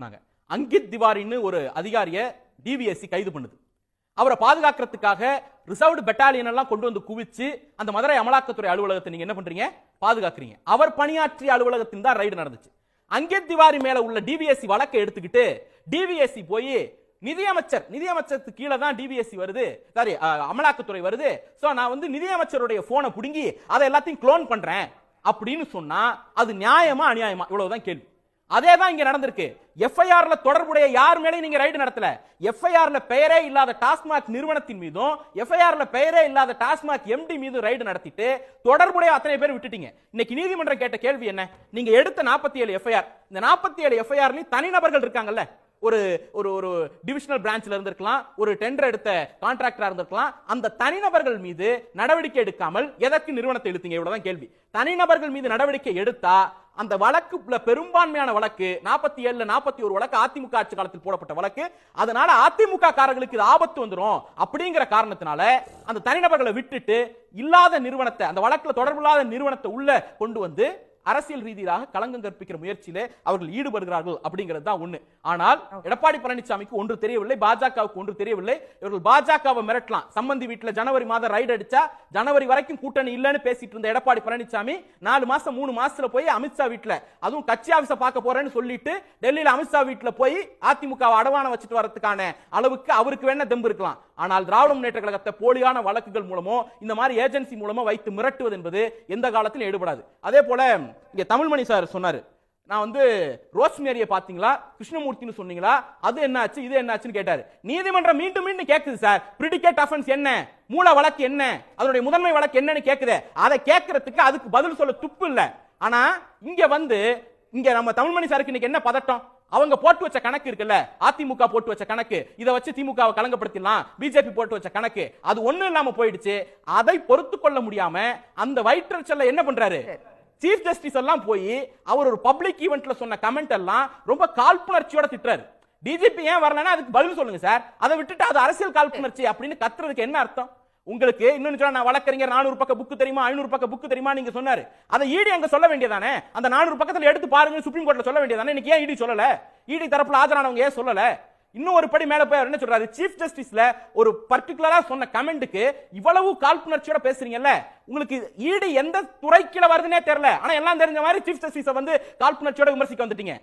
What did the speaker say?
காட்டினாங்க. அங்கித் திவாரின்னு ஒரு அதிகாரிய டிவிஎஸ்சி கைது பண்ணுது. அவரை பாதுகாக்கிறதுக்காக ரிசர்வ்டு பெட்டாலியன் எல்லாம் கொண்டு வந்து குவிச்சு அந்த மதுரை அமலாக்கத்துறை அலுவலகத்தை நீங்க என்ன பண்றீங்க, பாதுகாக்கிறீங்க. அவர் பணியாற்றிய அலுவலகத்தில் தான் ரைடு நடந்துச்சு. அங்கித் திவாரி மேல உள்ள டிவிஎஸ்சி வழக்கை எடுத்துக்கிட்டு டிவிஎஸ்சி போய் நிதியமைச்சருக்கு கீழே தான் டிவிஎஸ்சி வருது, சாரி அமலாக்கத்துறை வருது, சோ நான் வந்து நிதியமைச்சருடைய போனை புடுங்கி அதை எல்லாத்தையும் க்ளோன் பண்றேன் அப்படின்னு சொன்னா அது நியாயமா அநியாயமா? இவ்வளவுதான் கேள்வி. அதே தான் இங்க நடந்திருக்கு. எஃப்ஐஆர்ல தொடர்புடைய யார் மேலேயும் நீங்க ரைடு நடத்தல. எஃப்ஐஆர்ல பெயரே இல்லாத டாஸ்மாக் நிறுவனத்தின் மீதும் எஃப்ஐஆர்ல பெயரே இல்லாத டாஸ்மாக் எம்டி மீது ரைடு நடத்திட்டு தொடர்புடைய அத்தனை பேர் விட்டுட்டீங்க. இன்னைக்கு நீதிமன்றம் கேட்ட கேள்வி என்ன? நீங்க எடுத்த 47 எஃப்ஐஆர், இந்த 47 எஃப்ஐஆர்லயும் தனிநபர்கள் இருக்காங்கல்ல, ஒரு ஒரு ஒரு டிவிஷனல் பிரான்ச்ல இருந்திருக்கலாம், ஒரு டெண்டர் எடுத்த கான்ட்ராக்டரா இருந்திருக்கலாம், அந்த தனிநபர்கள் மீது நடவடிக்கை எடுக்காமல் எதற்கு நிறுவனத்தை இழுத்தீங்க? இவ்வளவுதான் கேள்வி. தனிநபர்கள் மீது நடவடிக்கை எடுத்தா அந்த வழக்கு பெரும்பான்மையான வழக்கு 47 41 வழக்கு அதிமுக ஆட்சி காலத்தில் போடப்பட்ட வழக்கு, அதனால அதிமுக காரர்களுக்கு இது ஆபத்து வந்துரும் அப்படிங்கிற காரணத்தினால அந்த தனிநபர்களை விட்டுட்டு இல்லாத நிறுவனத்தை, அந்த வழக்குல தொடர்பு இல்லாத நிறுவனத்தை உள்ள கொண்டு வந்து அரசியல் ரீதியாக களங்கம் கற்பிக்கிற முயற்சியிலே அவர்கள் ஈடுபடுகிறார்கள் அப்படிங்கிறது தான் ஒண்ணு. ஆனால் எடப்பாடி பழனிசாமிக்கு ஒன்று தெரியவில்லை, பாஜகவுக்கு ஒன்று தெரியவில்லை. இவர்கள் பாஜகவை மிரட்டலாம். சம்பந்தி வீட்டுல ஜனவரி மாதம் ரைடு அடிச்சா ஜனவரி வரைக்கும் கூட்டணி இல்லன்னு பேசிட்டு இருந்த எடப்பாடி பழனிசாமி 4 மாசம் 3 மாசத்துல போய் அமித்ஷா வீட்டுல, அதுவும் கட்சி ஆபீஸ பார்க்க போறேன்னு சொல்லிட்டு டெல்லியில அமித்ஷா வீட்டுல போய் அதிமுக அடவான வச்சுட்டு வரதுக்கான அளவுக்கு அவருக்கு வேணா தெம்பு இருக்கலாம். ஆனால் திராவிட முன்னேற்ற கழகத்தை போலியான வழக்குகள் மூலமோ இந்த மாதிரி ஏஜென்சி மூலமோ வைத்து மிரட்டுவது என்பது எந்த காலத்திலும் ஈடுபடாது. அதே போல இங்க தமிழ்மணி சார் சொன்னாரு, நான் வந்து ரோஸ்மேரியை பாத்தீங்களா, கிருஷ்ணமூர்த்தின்னு சொன்னீங்களா, அது என்னாச்சு இது என்னாச்சுன்னு கேட்டாரு. நீதிமன்றம் மீண்டும் மீண்டும் கேக்குது சார், பிரிடிகேட் ஆஃபென்ஸ் என்ன, மூல வழக்கு என்ன, அதனுடைய முதன்மை வழக்கு என்னன்னு கேக்குது. அதை கேட்கறதுக்கு அதுக்கு பதில் சொல்ல துப்பு இல்ல. ஆனா இங்க வந்து இங்க நம்ம தமிழ்மணி சாருக்கு இன்னைக்கு என்ன பதட்டம்? அவங்க போட்டு வச்ச கணக்கு இருக்குல்ல, அதிமுக போட்டு வச்ச கணக்கு, இதை வச்சு திமுகவை கலங்கப்படுத்திடலாம், பிஜேபி போட்டு வச்ச கணக்கு, அது ஒண்ணு இல்லாம போயிடுச்சு. அதை பொறுத்து கொள்ள முடியாம அந்த வயிற்றுச்சல்ல என்ன பண்றாரு, சீஃப் ஜஸ்டிஸ் எல்லாம் போய் அவர் ஒரு பப்ளிக் ஈவென்ட்ல சொன்ன கமெண்ட் எல்லாம் ரொம்ப காழ்ப்புணர்ச்சியோட திட்டுறாரு. டிஜிபி ஏன் வரலன்னா அதுக்கு பதில் சொல்லுங்க சார், அதை விட்டுட்டு அது அரசியல் காழ்ப்புணர்ச்சி அப்படின்னு கத்துறதுக்கு என்ன அர்த்தம்? உங்களுக்கு இன்னொன்னு சொன்னா, நான் வழக்கறிஞர் 400 பக்க புக் தெரியுமா 500 பக்க புக் தெரியுமா நீங்க சொன்னாரு, அதை ஈடி அங்க சொல்ல வேண்டியதானே? அந்த 400 பக்கத்துல எடுத்து பாருங்க, சுப்ரீம் கோர்ட்ல சொல்ல வேண்டியதானே? இன்னைக்கு ஏன் ஈடி சொல்லல? ஈடி தரப்புல ஆஜரானவங்க ஏன் சொல்லல? இன்னும் ஒரு படி மேல போய் என்ன சொல்றாரு, சீஃப் ஜஸ்டிஸ்ல ஒரு பர்టిక్యులரா சொன்ன கமெண்ட்க்கு இவ்வளவு காழ்ப்புணர்ச்சியோட பேசுறீங்கல்ல, உங்களுக்கு ஈடி எந்த துறைக்குள்ள வருதுன்னே தெரியல. ஆனா எல்லாம் தெரிஞ்ச மாதிரி சீஃப் ஜஸ்டிஸ் வந்து காழ்ப்புணர்ச்சியோட விமர்சிக்க வந்துட்டீங்க.